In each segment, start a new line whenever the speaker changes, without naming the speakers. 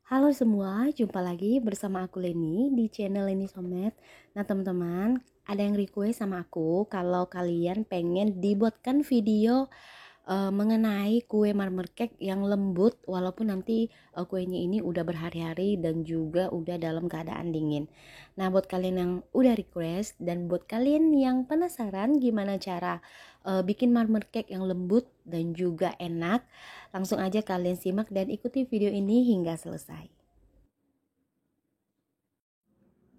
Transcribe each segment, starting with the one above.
Halo semua, jumpa lagi bersama aku Leni di channel Leni Somet. Nah teman-teman, ada yang request sama aku kalau kalian pengen dibuatkan video mengenai kue marmer cake yang lembut walaupun nanti kuenya ini udah berhari-hari dan juga udah dalam keadaan dingin. Nah buat kalian yang udah request dan buat kalian yang penasaran gimana cara bikin marmer cake yang lembut dan juga enak, langsung aja kalian simak dan ikuti video ini hingga selesai.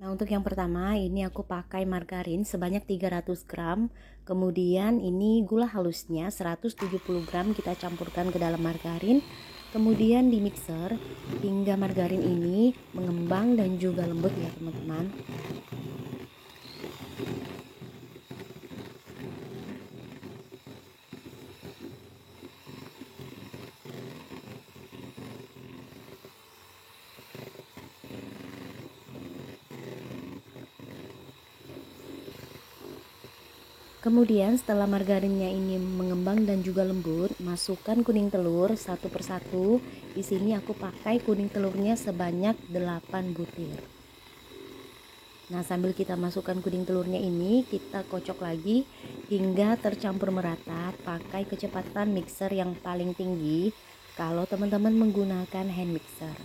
Nah, untuk yang pertama ini aku pakai margarin sebanyak 300 gram. Kemudian ini gula halusnya 170 gram kita campurkan ke dalam margarin. Kemudian di mixer hingga margarin ini mengembang dan juga lembut ya teman-teman. Kemudian setelah margarinnya ini mengembang dan juga lembut, masukkan kuning telur satu persatu. Di sini aku pakai kuning telurnya sebanyak 8 butir. Nah, sambil kita masukkan kuning telurnya ini, kita kocok lagi hingga tercampur merata pakai kecepatan mixer yang paling tinggi kalau teman-teman menggunakan hand mixer.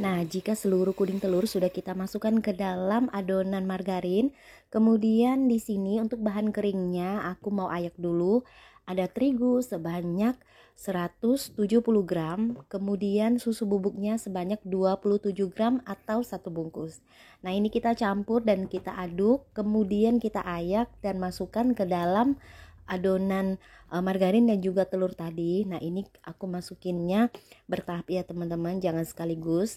Nah, jika seluruh kuning telur sudah kita masukkan ke dalam adonan margarin, kemudian di sini untuk bahan keringnya aku mau ayak dulu. Ada terigu sebanyak 170 gram, kemudian susu bubuknya sebanyak 27 gram atau satu bungkus. Nah, ini kita campur dan kita aduk, kemudian kita ayak dan masukkan ke dalam adonan margarin dan juga telur tadi. Nah, ini aku masukinnya bertahap ya teman-teman, jangan sekaligus.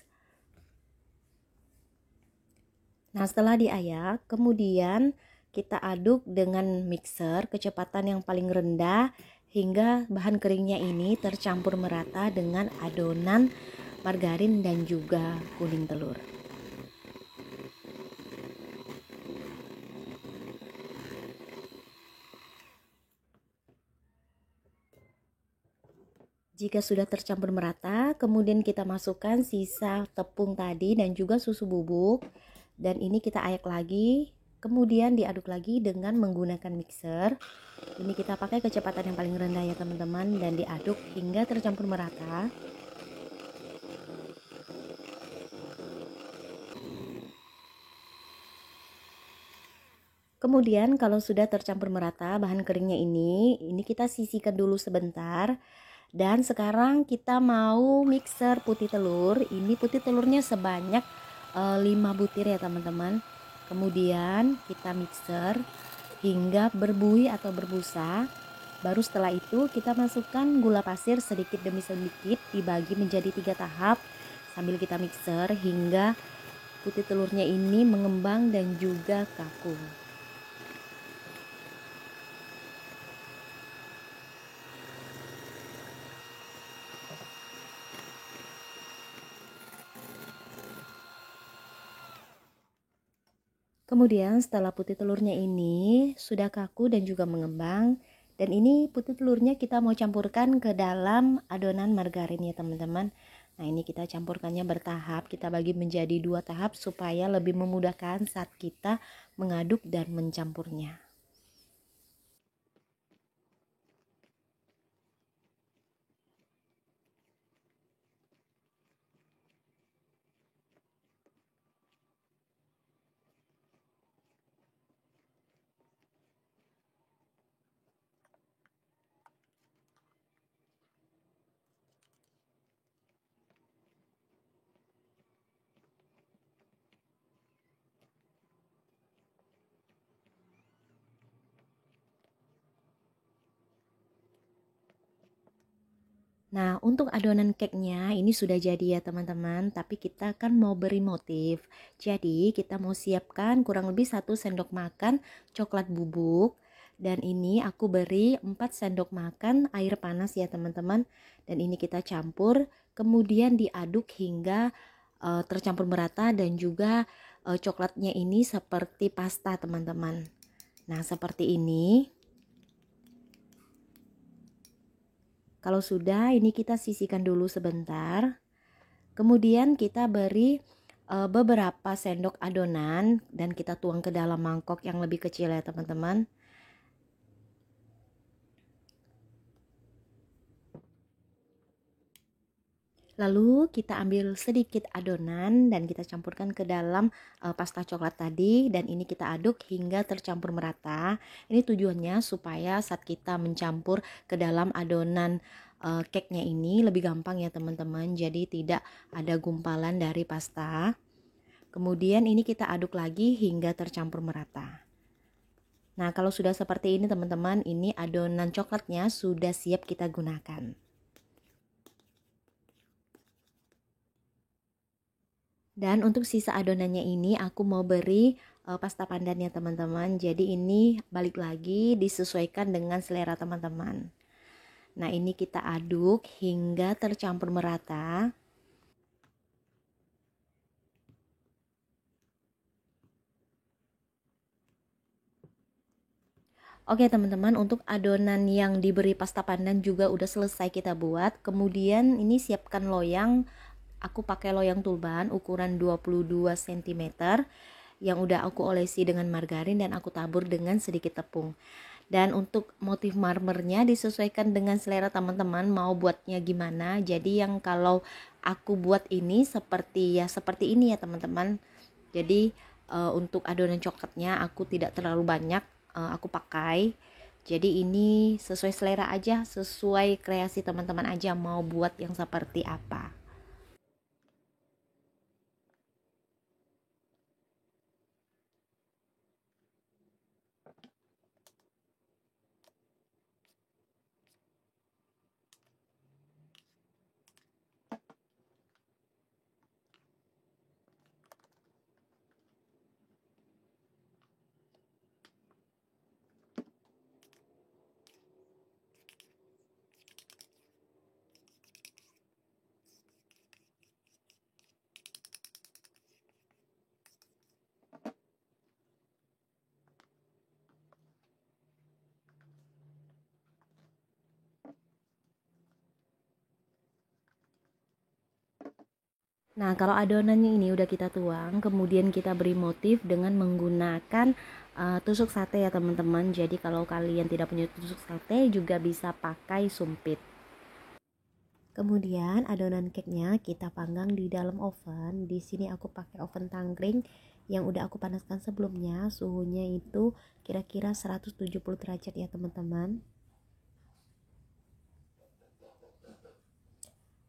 Nah, setelah diayak, kemudian kita aduk dengan mixer kecepatan yang paling rendah hingga bahan keringnya ini tercampur merata dengan adonan margarin dan juga kuning telur. Jika sudah tercampur merata, kemudian kita masukkan sisa tepung tadi dan juga susu bubuk. Dan ini kita ayak lagi, kemudian diaduk lagi dengan menggunakan mixer. Ini kita pakai kecepatan yang paling rendah ya teman-teman, dan diaduk hingga tercampur merata. Kemudian kalau sudah tercampur merata bahan keringnya ini kita sisihkan dulu sebentar. Dan sekarang kita mau mixer putih telur. Ini putih telurnya sebanyak 5 butir ya teman-teman. Kemudian kita mixer hingga berbuih atau berbusa. Baru setelah itu kita masukkan gula pasir sedikit demi sedikit dibagi menjadi 3 tahap sambil kita mixer hingga putih telurnya ini mengembang dan juga kaku. Kemudian setelah putih telurnya ini sudah kaku dan juga mengembang, dan ini putih telurnya kita mau campurkan ke dalam adonan margarin ya teman-teman. Nah, ini kita campurkannya bertahap, kita bagi menjadi 2 tahap supaya lebih memudahkan saat kita mengaduk dan mencampurnya. Nah, untuk adonan cake-nya ini sudah jadi ya teman-teman, tapi kita kan mau beri motif. Jadi, kita mau siapkan kurang lebih 1 sendok makan coklat bubuk Dan ini aku beri 4 sendok makan air panas ya teman-teman. Dan ini kita campur, kemudian diaduk hingga tercampur merata dan juga coklatnya ini seperti pasta teman-teman. Nah seperti ini. Kalau sudah, ini kita sisihkan dulu sebentar. Kemudian kita beri beberapa sendok adonan dan kita tuang ke dalam mangkok yang lebih kecil ya teman-teman. Lalu kita ambil sedikit adonan dan kita campurkan ke dalam pasta coklat tadi, dan ini kita aduk hingga tercampur merata. Ini tujuannya supaya saat kita mencampur ke dalam adonan cake-nya ini lebih gampang ya teman-teman. Jadi tidak ada gumpalan dari pasta. Kemudian ini kita aduk lagi hingga tercampur merata. Nah, kalau sudah seperti ini teman-teman, ini adonan coklatnya sudah siap kita gunakan. Dan untuk sisa adonannya ini aku mau beri pasta pandan ya teman-teman. Jadi ini balik lagi disesuaikan dengan selera teman-teman. Nah ini kita aduk hingga tercampur merata. Oke teman-teman, untuk adonan yang diberi pasta pandan juga udah selesai kita buat. Kemudian ini siapkan loyang. Aku pakai loyang tulban ukuran 22 cm yang udah aku olesi dengan margarin dan aku tabur dengan sedikit tepung. Dan untuk motif marmernya disesuaikan dengan selera teman-teman mau buatnya gimana. Jadi yang kalau aku buat ini seperti ini ya teman-teman. Jadi untuk adonan coklatnya aku tidak terlalu banyak aku pakai. Jadi ini sesuai selera aja, sesuai kreasi teman-teman aja mau buat yang seperti apa. Nah, kalau adonannya ini udah kita tuang, kemudian kita beri motif dengan menggunakan tusuk sate ya teman-teman. Jadi kalau kalian tidak punya tusuk sate juga bisa pakai sumpit. Kemudian adonan cake-nya kita panggang di dalam oven. Di sini aku pakai oven tangkring yang udah aku panaskan sebelumnya. Suhunya itu kira-kira 170 derajat ya teman-teman.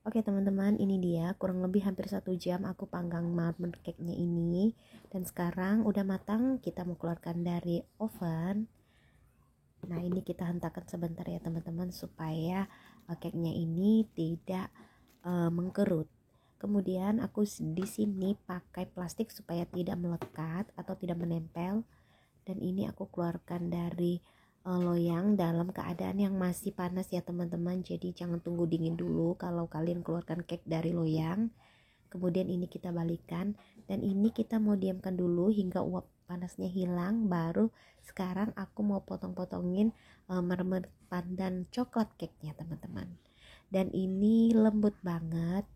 Oke teman-teman, ini dia kurang lebih hampir 1 jam aku panggang marmer cake-nya ini. Dan sekarang udah matang, kita mau keluarkan dari oven. Nah ini kita hentakan sebentar ya teman-teman supaya cake-nya ini tidak mengkerut. Kemudian aku di sini pakai plastik supaya tidak melekat atau tidak menempel. Dan ini aku keluarkan dari loyang dalam keadaan yang masih panas ya teman-teman. Jadi jangan tunggu dingin dulu kalau kalian keluarkan cake dari loyang. Kemudian ini kita balikan dan ini kita mau diamkan dulu hingga uap panasnya hilang. Baru sekarang aku mau potong-potongin marmer pandan coklat cake-nya teman-teman. Dan ini lembut banget.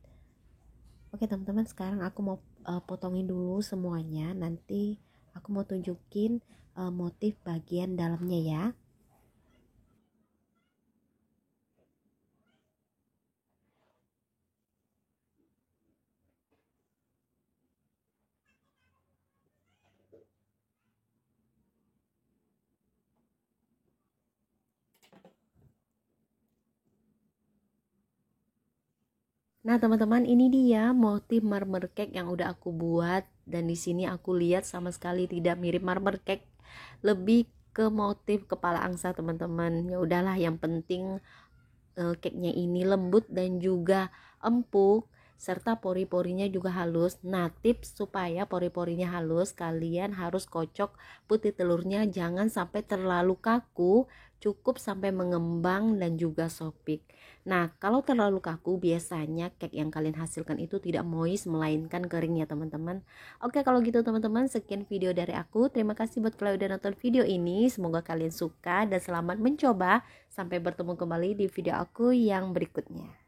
Oke teman-teman, sekarang aku mau potongin dulu semuanya. Nanti aku mau tunjukin motif bagian dalamnya ya. Nah teman-teman, ini dia motif marmer cake yang udah aku buat. Dan di sini aku lihat sama sekali tidak mirip marmer cake, lebih ke motif kepala angsa teman-teman. Ya udahlah, yang penting cake-nya ini lembut dan juga empuk. serta pori-porinya juga halus. Nah, tips supaya pori-porinya halus, kalian harus kocok putih telurnya, jangan sampai terlalu kaku, cukup sampai mengembang dan juga sopik. Nah, kalau terlalu kaku biasanya cake yang kalian hasilkan itu tidak moist melainkan kering ya teman-teman. Oke, kalau gitu teman-teman, sekian video dari aku. Terima kasih buat kalian udah nonton video ini. Semoga kalian suka dan selamat mencoba. Sampai bertemu kembali di video aku yang berikutnya.